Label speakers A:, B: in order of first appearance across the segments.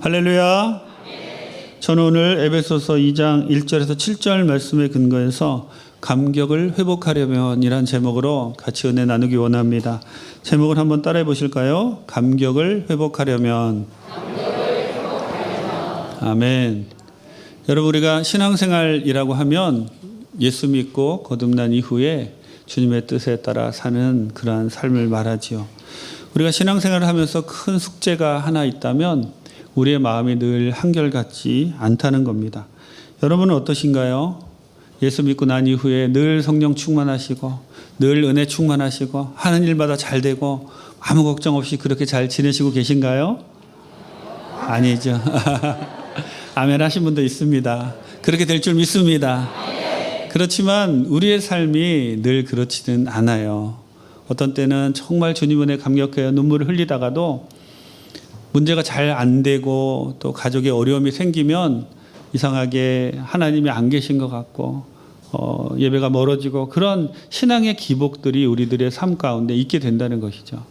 A: 할렐루야. 저는 오늘 에베소서 2장 1절에서 7절 말씀에 근거해서 감격을 회복하려면 이란 제목으로 같이 은혜 나누기 원합니다. 제목을 한번 따라해 보실까요? 감격을 회복하려면. 아멘. 여러분, 우리가 신앙생활이라고 하면 예수 믿고 거듭난 이후에 주님의 뜻에 따라 사는 그러한 삶을 말하지요. 우리가 신앙생활을 하면서 큰 숙제가 하나 있다면 우리의 마음이 늘 한결같지 않다는 겁니다. 여러분은 어떠신가요? 예수 믿고 난 이후에 늘 성령 충만하시고 늘 은혜 충만하시고 하는 일마다 잘 되고 아무 걱정 없이 그렇게 잘 지내시고 계신가요? 아니죠. 아멘 하신 분도 있습니다. 그렇게 될 줄 믿습니다. 그렇지만 우리의 삶이 늘 그렇지는 않아요. 어떤 때는 정말 주님 은혜에 감격해요. 눈물을 흘리다가도 문제가 잘 안 되고 또 가족에 어려움이 생기면 이상하게 하나님이 안 계신 것 같고 예배가 멀어지고 그런 신앙의 기복들이 우리들의 삶 가운데 있게 된다는 것이죠.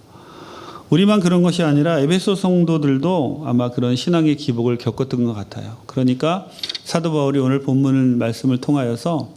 A: 우리만 그런 것이 아니라 에베소 성도들도 아마 그런 신앙의 기복을 겪었던 것 같아요. 그러니까 사도 바울이 오늘 본문 말씀을 통하여서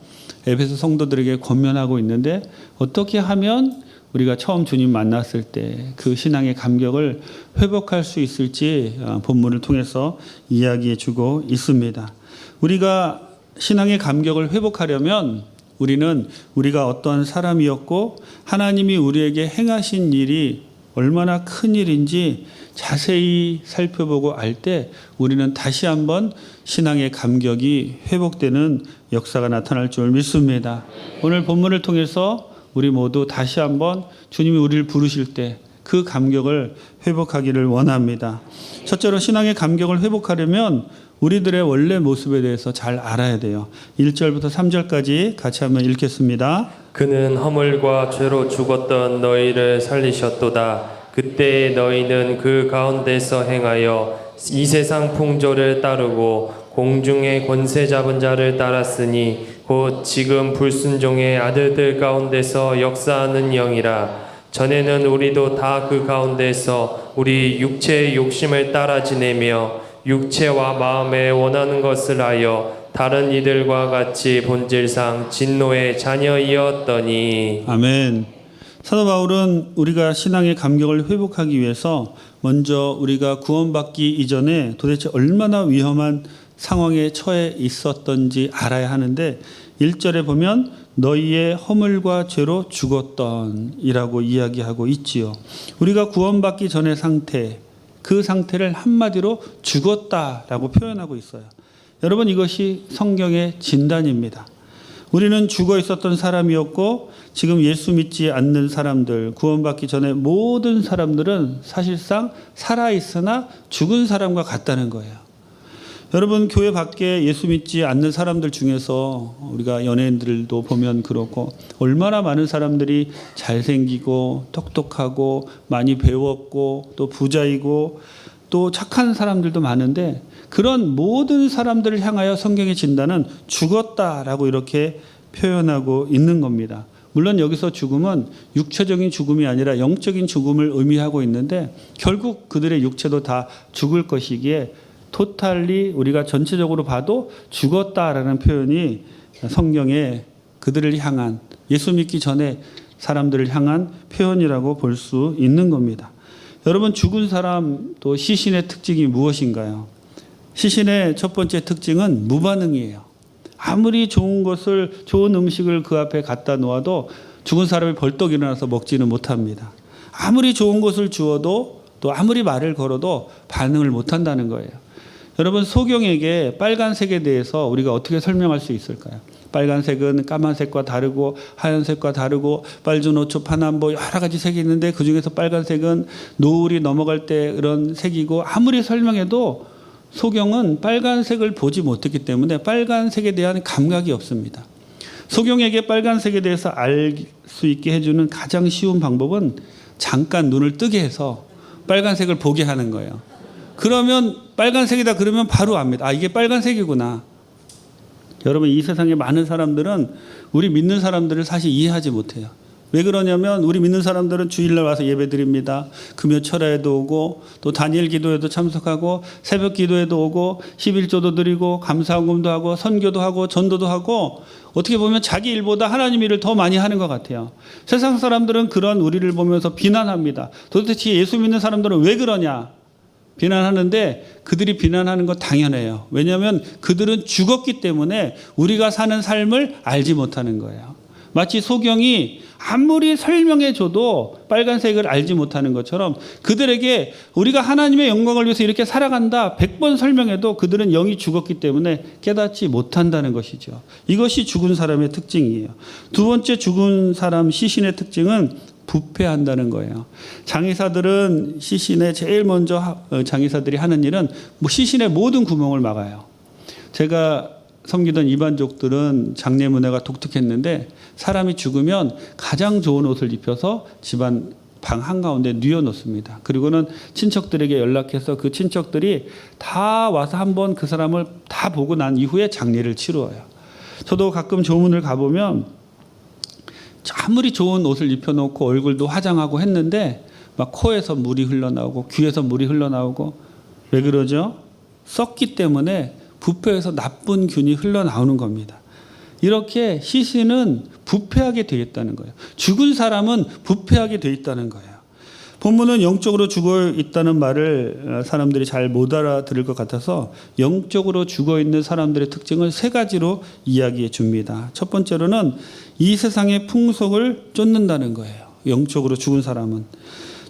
A: 에베소 성도들에게 권면하고 있는데 어떻게 하면 우리가 처음 주님 만났을 때 그 신앙의 감격을 회복할 수 있을지 본문을 통해서 이야기해 주고 있습니다. 우리가 신앙의 감격을 회복하려면 우리는 우리가 어떤 사람이었고 하나님이 우리에게 행하신 일이 얼마나 큰 일인지 자세히 살펴보고 알 때 우리는 다시 한번 신앙의 감격이 회복되는 역사가 나타날 줄 믿습니다. 오늘 본문을 통해서 우리 모두 다시 한번 주님이 우리를 부르실 때 그 감격을 회복하기를 원합니다. 첫째로 신앙의 감격을 회복하려면 우리들의 원래 모습에 대해서 잘 알아야 돼요. 1절부터 3절까지 같이 한번 읽겠습니다.
B: 그는 허물과 죄로 죽었던 너희를 살리셨도다. 그때 너희는 그 가운데서 행하여 이 세상 풍조를 따르고 공중의 권세 잡은 자를 따랐으니 곧 지금 불순종의 아들들 가운데서 역사하는 영이라. 전에는 우리도 다 그 가운데서 우리 육체의 욕심을 따라 지내며 육체와 마음에 원하는 것을 하여 다른 이들과 같이 본질상 진노의 자녀이었더니.
A: 아멘. 사도 바울은 우리가 신앙의 감격을 회복하기 위해서 먼저 우리가 구원받기 이전에 도대체 얼마나 위험한 상황에 처해 있었던지 알아야 하는데 1절에 보면 너희의 허물과 죄로 죽었던 이라고 이야기하고 있지요. 우리가 구원받기 전의 상태, 그 상태를 한마디로 죽었다라고 표현하고 있어요. 여러분, 이것이 성경의 진단입니다. 우리는 죽어 있었던 사람이었고 지금 예수 믿지 않는 사람들, 구원받기 전에 모든 사람들은 사실상 살아있으나 죽은 사람과 같다는 거예요. 여러분, 교회 밖에 예수 믿지 않는 사람들 중에서 우리가 연예인들도 보면 그렇고 얼마나 많은 사람들이 잘생기고 똑똑하고 많이 배웠고 또 부자이고 또 착한 사람들도 많은데 그런 모든 사람들을 향하여 성경의 진단은 죽었다라고 이렇게 표현하고 있는 겁니다. 물론 여기서 죽음은 육체적인 죽음이 아니라 영적인 죽음을 의미하고 있는데 결국 그들의 육체도 다 죽을 것이기에 토탈리 우리가 전체적으로 봐도 죽었다라는 표현이 성경에 그들을 향한 예수 믿기 전에 사람들을 향한 표현이라고 볼 수 있는 겁니다. 여러분, 죽은 사람 또 시신의 특징이 무엇인가요? 시신의 첫 번째 특징은 무반응이에요. 아무리 좋은 음식을 그 앞에 갖다 놓아도 죽은 사람이 벌떡 일어나서 먹지는 못합니다. 아무리 좋은 것을 주어도 또 아무리 말을 걸어도 반응을 못한다는 거예요. 여러분, 소경에게 빨간색에 대해서 우리가 어떻게 설명할 수 있을까요? 빨간색은 까만색과 다르고 하얀색과 다르고 빨주노초 파남보 여러 가지 색이 있는데 그중에서 빨간색은 노을이 넘어갈 때 그런 색이고 아무리 설명해도 소경은 빨간색을 보지 못했기 때문에 빨간색에 대한 감각이 없습니다. 소경에게 빨간색에 대해서 알 수 있게 해주는 가장 쉬운 방법은 잠깐 눈을 뜨게 해서 빨간색을 보게 하는 거예요. 그러면 빨간색이다 그러면 바로 압니다. 아, 이게 빨간색이구나. 여러분, 이 세상에 많은 사람들은 우리 믿는 사람들을 사실 이해하지 못해요. 왜 그러냐면 우리 믿는 사람들은 주일날 와서 예배 드립니다. 금요 철야에도 오고 또 다니엘 기도에도 참석하고 새벽 기도에도 오고 11조도 드리고 감사헌금도 하고 선교도 하고 전도도 하고 어떻게 보면 자기 일보다 하나님 일을 더 많이 하는 것 같아요. 세상 사람들은 그런 우리를 보면서 비난합니다. 도대체 예수 믿는 사람들은 왜 그러냐 비난하는데 그들이 비난하는 건 당연해요. 왜냐하면 그들은 죽었기 때문에 우리가 사는 삶을 알지 못하는 거예요. 마치 소경이 아무리 설명해 줘도 빨간색을 알지 못하는 것처럼 그들에게 우리가 하나님의 영광을 위해서 이렇게 살아간다 100번 설명해도 그들은 영이 죽었기 때문에 깨닫지 못한다는 것이죠. 이것이 죽은 사람의 특징이에요. 두 번째 죽은 사람 시신의 특징은 부패한다는 거예요. 장의사들은 시신에 제일 먼저 장의사들이 하는 일은 시신의 모든 구멍을 막아요. 제가 섬기던 이반족들은 장례 문화가 독특했는데 사람이 죽으면 가장 좋은 옷을 입혀서 집안 방 한가운데 뉘어놓습니다. 그리고는 친척들에게 연락해서 그 친척들이 다 와서 한번 그 사람을 다 보고 난 이후에 장례를 치루어요. 저도 가끔 조문을 가보면 아무리 좋은 옷을 입혀놓고 얼굴도 화장하고 했는데 막 코에서 물이 흘러나오고 귀에서 물이 흘러나오고 왜 그러죠? 썩기 때문에 부패해서 나쁜 균이 흘러나오는 겁니다. 이렇게 시신은 부패하게 되어 있다는 거예요. 죽은 사람은 부패하게 되어 있다는 거예요. 본문은 영적으로 죽어 있다는 말을 사람들이 잘 못 알아들을 것 같아서 영적으로 죽어 있는 사람들의 특징을 세 가지로 이야기해 줍니다. 첫 번째로는 이 세상의 풍속을 쫓는다는 거예요. 영적으로 죽은 사람은.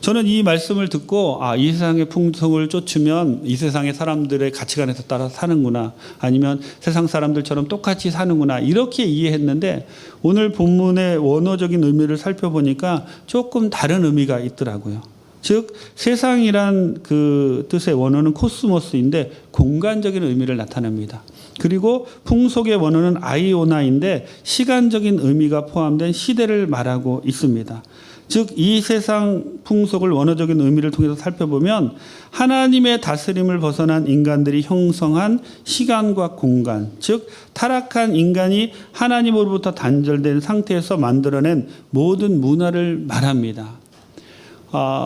A: 저는 이 말씀을 듣고 이 세상의 풍속을 쫓으면 이 세상의 사람들의 가치관에서 따라 사는구나 아니면 세상 사람들처럼 똑같이 사는구나 이렇게 이해했는데 오늘 본문의 원어적인 의미를 살펴보니까 조금 다른 의미가 있더라고요. 즉 세상이란 그 뜻의 원어는 코스모스인데 공간적인 의미를 나타냅니다. 그리고 풍속의 원어는 아이오나인데 시간적인 의미가 포함된 시대를 말하고 있습니다. 즉 이 세상 풍속을 원어적인 의미를 통해서 살펴보면 하나님의 다스림을 벗어난 인간들이 형성한 시간과 공간, 즉 타락한 인간이 하나님으로부터 단절된 상태에서 만들어낸 모든 문화를 말합니다.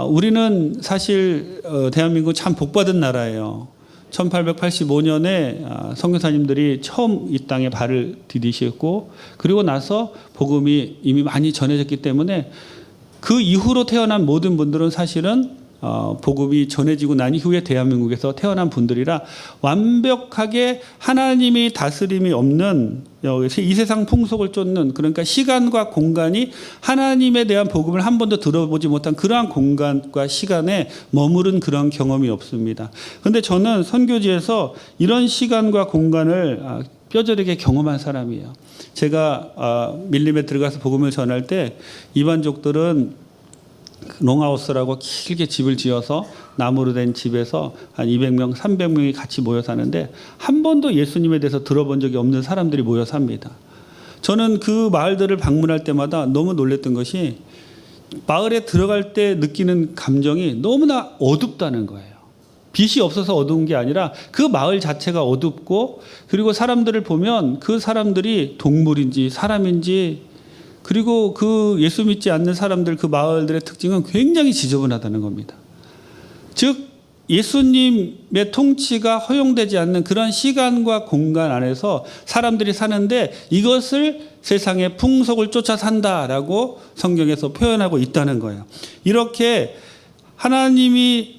A: 우리는 사실 대한민국 참 복받은 나라예요. 1885년에 선교사님들이 처음 이 땅에 발을 디디셨고 그리고 나서 복음이 이미 많이 전해졌기 때문에 그 이후로 태어난 모든 분들은 사실은 복음이 전해지고 난 이후에 대한민국에서 태어난 분들이라 완벽하게 하나님이 다스림이 없는 이 세상 풍속을 쫓는 그러니까 시간과 공간이 하나님에 대한 복음을 한 번도 들어보지 못한 그러한 공간과 시간에 머무른 그런 경험이 없습니다. 그런데 저는 선교지에서 이런 시간과 공간을 뼈저리게 경험한 사람이에요. 제가 밀림에 들어가서 복음을 전할 때 이반족들은 롱하우스라고 길게 집을 지어서 나무로 된 집에서 한 200명, 300명이 같이 모여 사는데 한 번도 예수님에 대해서 들어본 적이 없는 사람들이 모여 삽니다. 저는 그 마을들을 방문할 때마다 너무 놀랐던 것이 마을에 들어갈 때 느끼는 감정이 너무나 어둡다는 거예요. 빛이 없어서 어두운 게 아니라 그 마을 자체가 어둡고 그리고 사람들을 보면 그 사람들이 동물인지 사람인지 그리고 그 예수 믿지 않는 사람들 그 마을들의 특징은 굉장히 지저분하다는 겁니다. 즉 예수님의 통치가 허용되지 않는 그런 시간과 공간 안에서 사람들이 사는데 이것을 세상의 풍속을 쫓아 산다라고 성경에서 표현하고 있다는 거예요. 이렇게 하나님의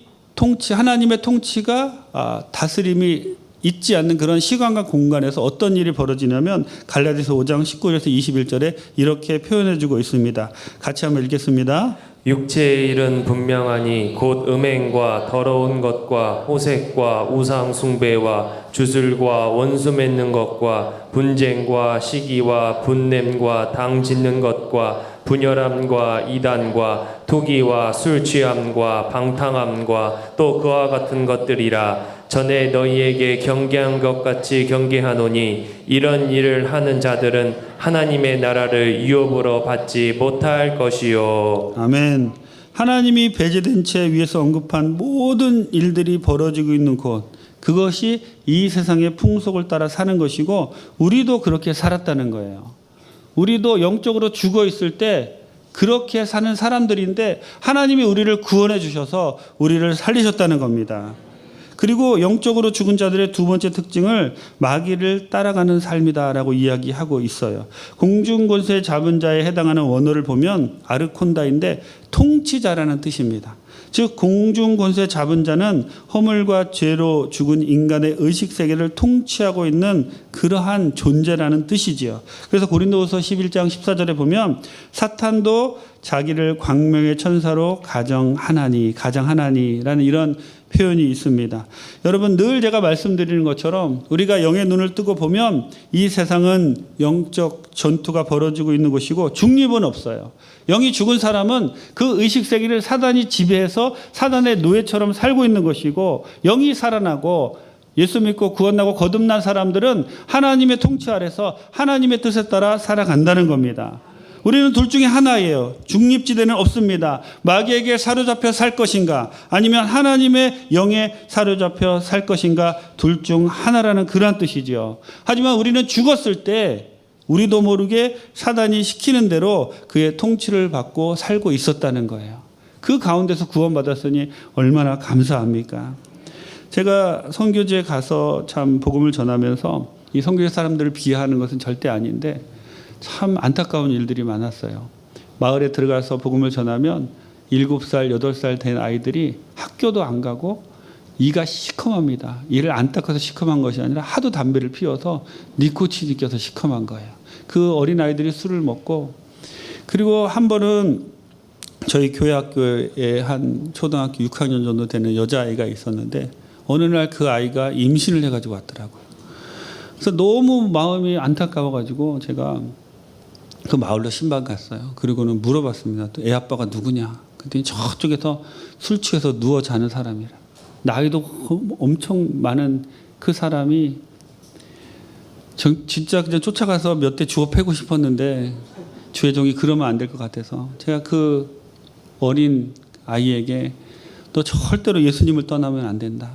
A: 통치가 다스림이 있지 않는 그런 시간과 공간에서 어떤 일이 벌어지냐면 갈라디아서 5장 19절에서 21절에 이렇게 표현해주고 있습니다. 같이 한번 읽겠습니다.
B: 육체의 일은 분명하니 곧 음행과 더러운 것과 호색과 우상 숭배와 주술과 원수 맺는 것과 분쟁과 시기와 분냄과 당 짓는 것과 분열함과 이단과 투기와 술 취함과 방탕함과 또 그와 같은 것들이라. 전에 너희에게 경계한 것 같이 경계하노니 이런 일을 하는 자들은 하나님의 나라를 유업으로 받지 못할 것이요.
A: 아멘. 하나님이 배제된 채 위에서 언급한 모든 일들이 벌어지고 있는 곳, 그것이 이 세상의 풍속을 따라 사는 것이고 우리도 그렇게 살았다는 거예요. 우리도 영적으로 죽어 있을 때 그렇게 사는 사람들인데 하나님이 우리를 구원해 주셔서 우리를 살리셨다는 겁니다. 그리고 영적으로 죽은 자들의 두 번째 특징을 마귀를 따라가는 삶이다라고 이야기하고 있어요. 공중권세 잡은 자에 해당하는 원어를 보면 아르콘다인데 통치자라는 뜻입니다. 즉 공중권세 잡은 자는 허물과 죄로 죽은 인간의 의식세계를 통치하고 있는 그러한 존재라는 뜻이지요. 그래서 고린도후서 11장 14절에 보면 사탄도 자기를 광명의 천사로 가장하나니라는 이런 표현이 있습니다. 여러분 늘 제가 말씀드리는 것처럼 우리가 영의 눈을 뜨고 보면 이 세상은 영적 전투가 벌어지고 있는 곳이고 중립은 없어요. 영이 죽은 사람은 그 의식세계를 사단이 지배해서 사단의 노예처럼 살고 있는 것이고, 영이 살아나고 예수 믿고 구원나고 거듭난 사람들은 하나님의 통치 아래서 하나님의 뜻에 따라 살아간다는 겁니다. 우리는 둘 중에 하나예요. 중립지대는 없습니다. 마귀에게 사로잡혀 살 것인가 아니면 하나님의 영에 사로잡혀 살 것인가, 둘 중 하나라는 그런 뜻이죠. 하지만 우리는 죽었을 때 우리도 모르게 사단이 시키는 대로 그의 통치를 받고 살고 있었다는 거예요. 그 가운데서 구원받았으니 얼마나 감사합니까? 제가 선교지에 가서 참 복음을 전하면서 이 선교지 사람들을 비하하는 것은 절대 아닌데 참 안타까운 일들이 많았어요. 마을에 들어가서 복음을 전하면 7살, 8살 된 아이들이 학교도 안 가고 이가 시커멉니다. 이를 안 닦아서 시커먼 것이 아니라 하도 담배를 피워서 니코틴이 껴서 시커먼 거예요. 그 어린 아이들이 술을 먹고, 그리고 한 번은 저희 교회 학교에 한 초등학교 6학년 정도 되는 여자아이가 있었는데 어느 날 그 아이가 임신을 해가지고 왔더라고요. 그래서 너무 마음이 안타까워가지고 제가 그 마을로 신방 갔어요. 그리고는 물어봤습니다. 또 애 아빠가 누구냐? 그랬더니 저쪽에서 술 취해서 누워 자는 사람이라. 나이도 엄청 많은 그 사람이 진짜 그냥 쫓아가서 몇 대 주워 패고 싶었는데 주의 종이 그러면 안 될 것 같아서 제가 그 어린 아이에게 너 절대로 예수님을 떠나면 안 된다.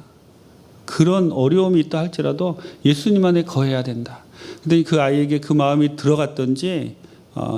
A: 그런 어려움이 있다 할지라도 예수님 안에 거해야 된다. 근데 그 아이에게 그 마음이 들어갔던지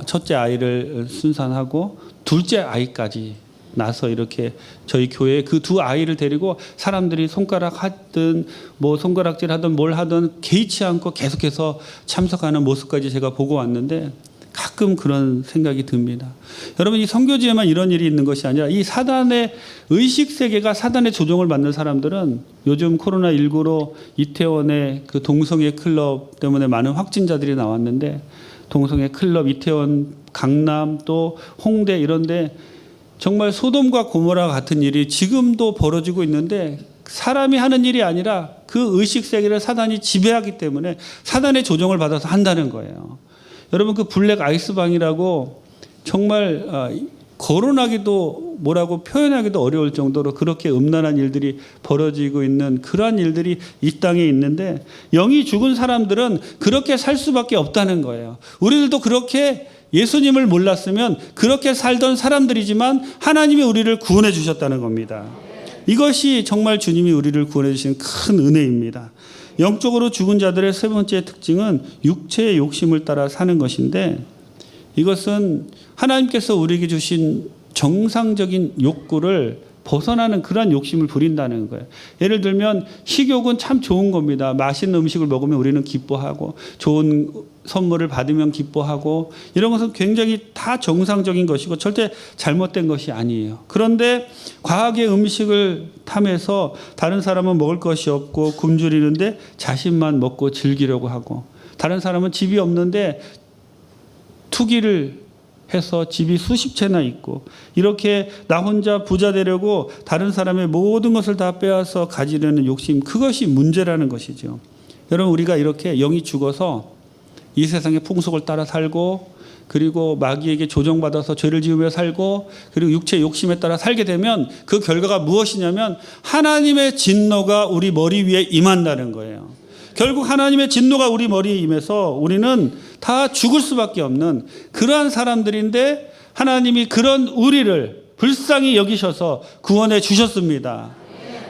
A: 첫째 아이를 순산하고 둘째 아이까지 나서 이렇게 저희 교회에 그 두 아이를 데리고 사람들이 손가락 하든 뭐 손가락질 하든 뭘 하든 개의치 않고 계속해서 참석하는 모습까지 제가 보고 왔는데 가끔 그런 생각이 듭니다. 여러분 이 선교지에만 이런 일이 있는 것이 아니라 이 사단의 의식세계가 사단의 조종을 받는 사람들은 요즘 코로나19로 이태원의 그 동성애 클럽 때문에 많은 확진자들이 나왔는데 동성애 클럽 이태원 강남 또 홍대 이런데 정말 소돔과 고모라 같은 일이 지금도 벌어지고 있는데 사람이 하는 일이 아니라 그 의식세계를 사단이 지배하기 때문에 사단의 조종을 받아서 한다는 거예요. 여러분 그 블랙 아이스방이라고 정말 거론하기도 뭐라고 표현하기도 어려울 정도로 그렇게 음란한 일들이 벌어지고 있는 그러한 일들이 이 땅에 있는데 영이 죽은 사람들은 그렇게 살 수밖에 없다는 거예요. 우리들도 그렇게 예수님을 몰랐으면 그렇게 살던 사람들이지만 하나님이 우리를 구원해 주셨다는 겁니다. 이것이 정말 주님이 우리를 구원해 주신 큰 은혜입니다. 영적으로 죽은 자들의 세 번째 특징은 육체의 욕심을 따라 사는 것인데, 이것은 하나님께서 우리에게 주신 정상적인 욕구를 벗어나는 그러한 욕심을 부린다는 거예요. 예를 들면 식욕은 참 좋은 겁니다. 맛있는 음식을 먹으면 우리는 기뻐하고 좋은 선물을 받으면 기뻐하고 이런 것은 굉장히 다 정상적인 것이고 절대 잘못된 것이 아니에요. 그런데 과하게 음식을 탐해서 다른 사람은 먹을 것이 없고 굶주리는데 자신만 먹고 즐기려고 하고, 다른 사람은 집이 없는데 투기를 해서 집이 수십 채나 있고, 이렇게 나 혼자 부자 되려고 다른 사람의 모든 것을 다 빼앗아 가지려는 욕심, 그것이 문제라는 것이죠. 여러분 우리가 이렇게 영이 죽어서 이 세상의 풍속을 따라 살고, 그리고 마귀에게 조정받아서 죄를 지으며 살고, 그리고 육체의 욕심에 따라 살게 되면 그 결과가 무엇이냐면 하나님의 진노가 우리 머리 위에 임한다는 거예요. 결국 하나님의 진노가 우리 머리에 임해서 우리는 다 죽을 수밖에 없는 그러한 사람들인데, 하나님이 그런 우리를 불쌍히 여기셔서 구원해 주셨습니다.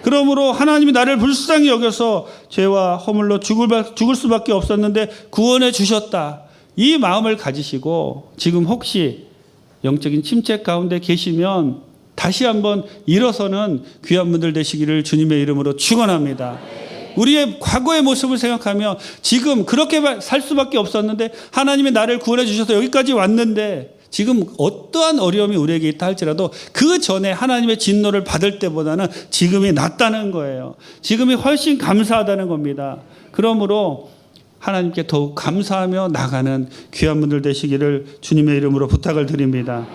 A: 그러므로 하나님이 나를 불쌍히 여겨서 죄와 허물로 죽을 수밖에 없었는데 구원해 주셨다. 이 마음을 가지시고 지금 혹시 영적인 침체 가운데 계시면 다시 한번 일어서는 귀한 분들 되시기를 주님의 이름으로 축원합니다. 우리의 과거의 모습을 생각하며 지금 그렇게 살 수밖에 없었는데 하나님이 나를 구원해 주셔서 여기까지 왔는데 지금 어떠한 어려움이 우리에게 있다 할지라도 그 전에 하나님의 진노를 받을 때보다는 지금이 낫다는 거예요. 지금이 훨씬 감사하다는 겁니다. 그러므로 하나님께 더욱 감사하며 나가는 귀한 분들 되시기를 주님의 이름으로 부탁을 드립니다.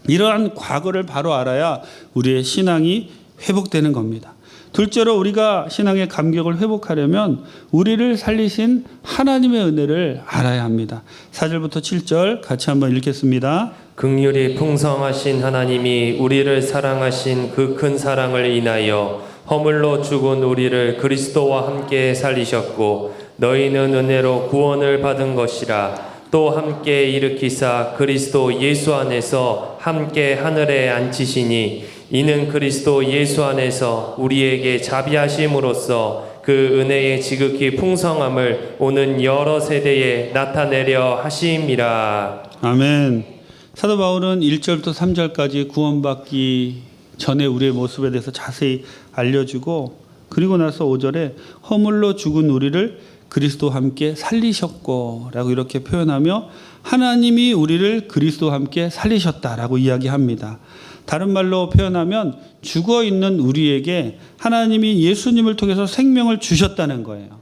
A: 이러한 과거를 바로 알아야 우리의 신앙이 회복되는 겁니다. 둘째로 우리가 신앙의 감격을 회복하려면 우리를 살리신 하나님의 은혜를 알아야 합니다. 4절부터 7절 같이 한번 읽겠습니다.
B: 긍휼이 풍성하신 하나님이 우리를 사랑하신 그 큰 사랑을 인하여 허물로 죽은 우리를 그리스도와 함께 살리셨고 너희는 은혜로 구원을 받은 것이라. 또 함께 일으키사 그리스도 예수 안에서 함께 하늘에 앉히시니 이는 그리스도 예수 안에서 우리에게 자비하심으로써 그 은혜의 지극히 풍성함을 오는 여러 세대에 나타내려 하심이라.
A: 아멘. 사도 바울은 1절부터 3절까지 구원받기 전에 우리의 모습에 대해서 자세히 알려주고 그리고 나서 5절에 허물로 죽은 우리를 그리스도와 함께 살리셨고 라고 이렇게 표현하며 하나님이 우리를 그리스도와 함께 살리셨다라고 이야기합니다. 다른 말로 표현하면 죽어있는 우리에게 하나님이 예수님을 통해서 생명을 주셨다는 거예요.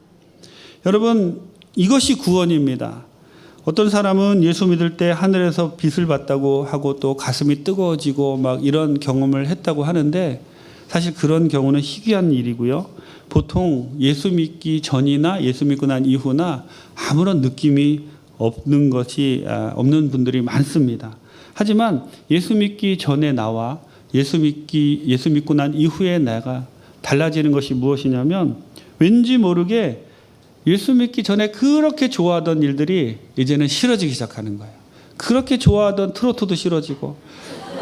A: 여러분 이것이 구원입니다. 어떤 사람은 예수 믿을 때 하늘에서 빛을 봤다고 하고 또 가슴이 뜨거워지고 막 이런 경험을 했다고 하는데 사실 그런 경우는 희귀한 일이고요. 보통 예수 믿기 전이나 예수 믿고 난 이후나 아무런 느낌이 없는 분들이 많습니다. 하지만 예수 믿기 전에 나와 예수 믿고 난 이후에 내가 달라지는 것이 무엇이냐면 왠지 모르게 예수 믿기 전에 그렇게 좋아하던 일들이 이제는 싫어지기 시작하는 거예요. 그렇게 좋아하던 트로트도 싫어지고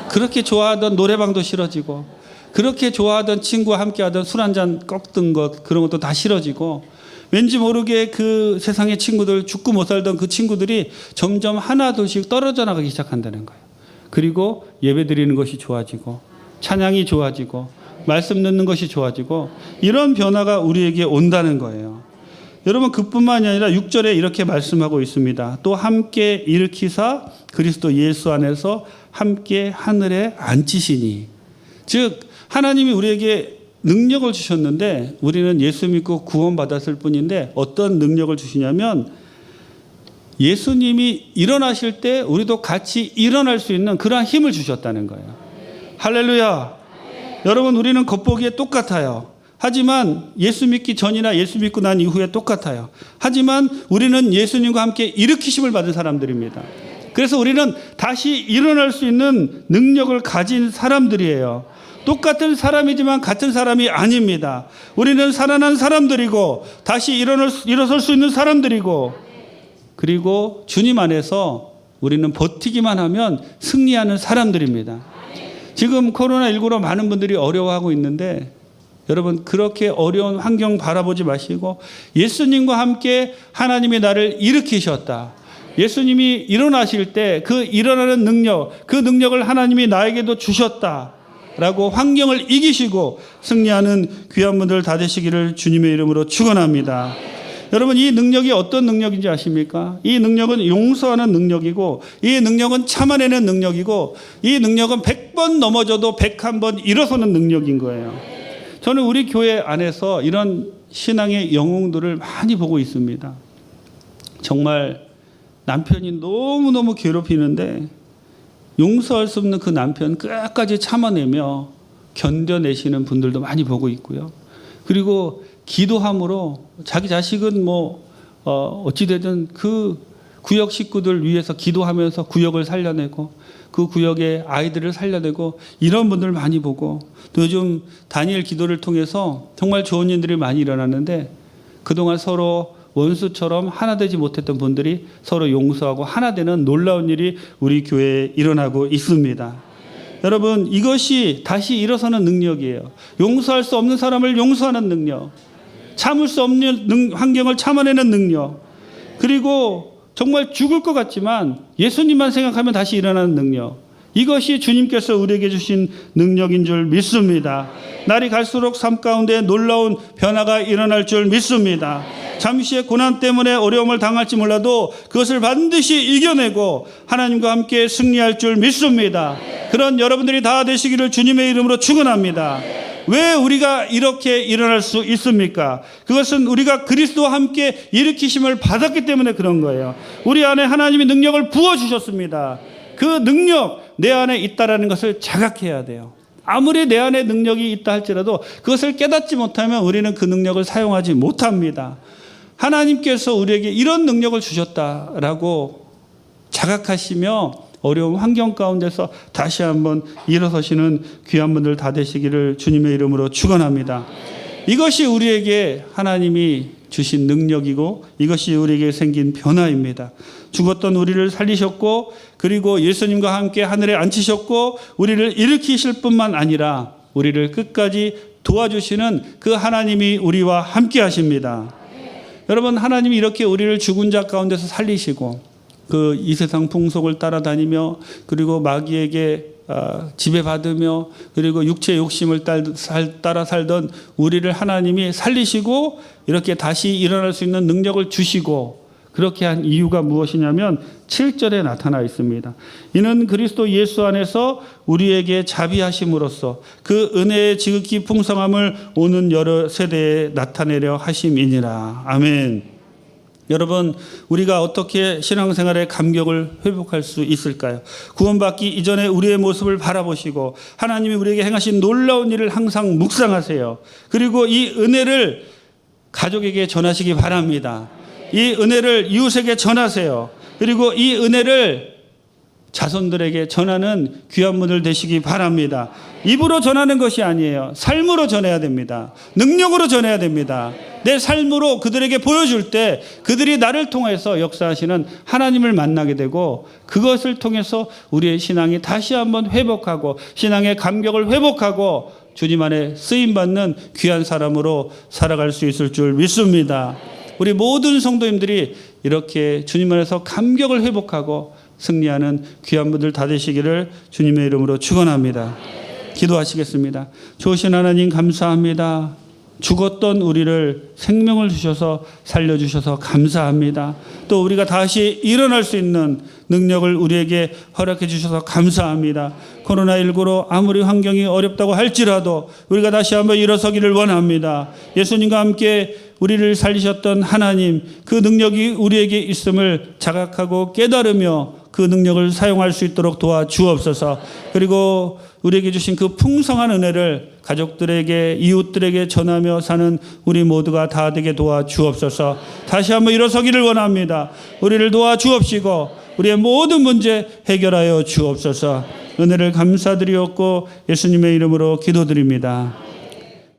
A: 그렇게 좋아하던 노래방도 싫어지고 그렇게 좋아하던 친구와 함께 하던 술 한잔 꺾던 것 그런 것도 다 싫어지고 왠지 모르게 그 세상의 친구들 죽고 못 살던 그 친구들이 점점 하나둘씩 떨어져 나가기 시작한다는 거예요. 그리고 예배 드리는 것이 좋아지고 찬양이 좋아지고 말씀 듣는 것이 좋아지고 이런 변화가 우리에게 온다는 거예요. 여러분 그뿐만이 아니라 6절에 이렇게 말씀하고 있습니다. 또 함께 일으키사 그리스도 예수 안에서 함께 하늘에 앉히시니 즉 하나님이 우리에게 능력을 주셨는데 우리는 예수 믿고 구원받았을 뿐인데 어떤 능력을 주시냐면 예수님이 일어나실 때 우리도 같이 일어날 수 있는 그러한 힘을 주셨다는 거예요. 할렐루야. 여러분 우리는 겉보기에 똑같아요. 하지만 예수 믿기 전이나 예수 믿고 난 이후에 똑같아요. 하지만 우리는 예수님과 함께 일으키심을 받은 사람들입니다. 그래서 우리는 다시 일어날 수 있는 능력을 가진 사람들이에요. 똑같은 사람이지만 같은 사람이 아닙니다. 우리는 살아난 사람들이고 다시 일어설 수 있는 사람들이고 그리고 주님 안에서 우리는 버티기만 하면 승리하는 사람들입니다. 지금 코로나19로 많은 분들이 어려워하고 있는데 여러분 그렇게 어려운 환경 바라보지 마시고 예수님과 함께 하나님이 나를 일으키셨다. 예수님이 일어나실 때 그 일어나는 능력, 그 능력을 하나님이 나에게도 주셨다. 라고 환경을 이기시고 승리하는 귀한 분들 다 되시기를 주님의 이름으로 축원합니다. 여러분 이 능력이 어떤 능력인지 아십니까? 이 능력은 용서하는 능력이고 이 능력은 참아내는 능력이고 이 능력은 100번 넘어져도 101번 일어서는 능력인 거예요. 저는 우리 교회 안에서 이런 신앙의 영웅들을 많이 보고 있습니다. 정말 남편이 너무너무 괴롭히는데 용서할 수 없는 그 남편 끝까지 참아내며 견뎌내시는 분들도 많이 보고 있고요. 그리고 기도함으로 자기 자식은 어찌되든 그 구역 식구들 위해서 기도하면서 구역을 살려내고 그 구역의 아이들을 살려내고 이런 분들 많이 보고 또 요즘 다니엘 기도를 통해서 정말 좋은 일들이 많이 일어났는데 그동안 서로 원수처럼 하나 되지 못했던 분들이 서로 용서하고 하나 되는 놀라운 일이 우리 교회에 일어나고 있습니다. 여러분 이것이 다시 일어서는 능력이에요. 용서할 수 없는 사람을 용서하는 능력, 참을 수 없는 환경을 참아내는 능력, 그리고 정말 죽을 것 같지만 예수님만 생각하면 다시 일어나는 능력, 이것이 주님께서 우리에게 주신 능력인 줄 믿습니다. 날이 갈수록 삶 가운데 놀라운 변화가 일어날 줄 믿습니다. 잠시의 고난 때문에 어려움을 당할지 몰라도 그것을 반드시 이겨내고 하나님과 함께 승리할 줄 믿습니다. 그런 여러분들이 다 되시기를 주님의 이름으로 축원합니다. 왜 우리가 이렇게 일어날 수 있습니까? 그것은 우리가 그리스도와 함께 일으키심을 받았기 때문에 그런 거예요. 우리 안에 하나님이 능력을 부어주셨습니다. 그 능력 내 안에 있다라는 것을 자각해야 돼요. 아무리 내 안에 능력이 있다 할지라도 그것을 깨닫지 못하면 우리는 그 능력을 사용하지 못합니다. 하나님께서 우리에게 이런 능력을 주셨다라고 자각하시며 어려운 환경 가운데서 다시 한번 일어서시는 귀한 분들 다 되시기를 주님의 이름으로 축원합니다. 이것이 우리에게 하나님이 주신 능력이고 이것이 우리에게 생긴 변화입니다. 죽었던 우리를 살리셨고 그리고 예수님과 함께 하늘에 앉히셨고 우리를 일으키실 뿐만 아니라 우리를 끝까지 도와주시는 그 하나님이 우리와 함께 하십니다. 여러분, 하나님이 이렇게 우리를 죽은 자 가운데서 살리시고 그 이 세상 풍속을 따라다니며 그리고 마귀에게 지배받으며 그리고 육체의 욕심을 따라 살던 우리를 하나님이 살리시고 이렇게 다시 일어날 수 있는 능력을 주시고 그렇게 한 이유가 무엇이냐면 7절에 나타나 있습니다. 이는 그리스도 예수 안에서 우리에게 자비하심으로써 그 은혜의 지극히 풍성함을 오는 여러 세대에 나타내려 하심이니라. 아멘. 여러분, 우리가 어떻게 신앙생활의 감격을 회복할 수 있을까요? 구원받기 이전에 우리의 모습을 바라보시고 하나님이 우리에게 행하신 놀라운 일을 항상 묵상하세요. 그리고 이 은혜를 가족에게 전하시기 바랍니다. 이 은혜를 이웃에게 전하세요. 그리고 이 은혜를 자손들에게 전하는 귀한 분들 되시기 바랍니다. 입으로 전하는 것이 아니에요. 삶으로 전해야 됩니다. 능력으로 전해야 됩니다. 내 삶으로 그들에게 보여줄 때 그들이 나를 통해서 역사하시는 하나님을 만나게 되고 그것을 통해서 우리의 신앙이 다시 한번 회복하고 신앙의 감격을 회복하고 주님 안에 쓰임받는 귀한 사람으로 살아갈 수 있을 줄 믿습니다. 우리 모든 성도님들이 이렇게 주님 안에서 감격을 회복하고 승리하는 귀한 분들 다 되시기를 주님의 이름으로 축원합니다. 기도하시겠습니다. 좋으신 하나님 감사합니다. 죽었던 우리를 생명을 주셔서 살려주셔서 감사합니다. 또 우리가 다시 일어날 수 있는 능력을 우리에게 허락해 주셔서 감사합니다. 코로나19로 아무리 환경이 어렵다고 할지라도 우리가 다시 한번 일어서기를 원합니다. 예수님과 함께 우리를 살리셨던 하나님, 그 능력이 우리에게 있음을 자각하고 깨달으며 그 능력을 사용할 수 있도록 도와주옵소서. 그리고 우리에게 주신 그 풍성한 은혜를 가족들에게 이웃들에게 전하며 사는 우리 모두가 다 되게 도와주옵소서. 다시 한번 일어서기를 원합니다. 우리를 도와주옵시고 우리의 모든 문제 해결하여 주옵소서. 은혜를 감사드리옵고 예수님의 이름으로 기도드립니다.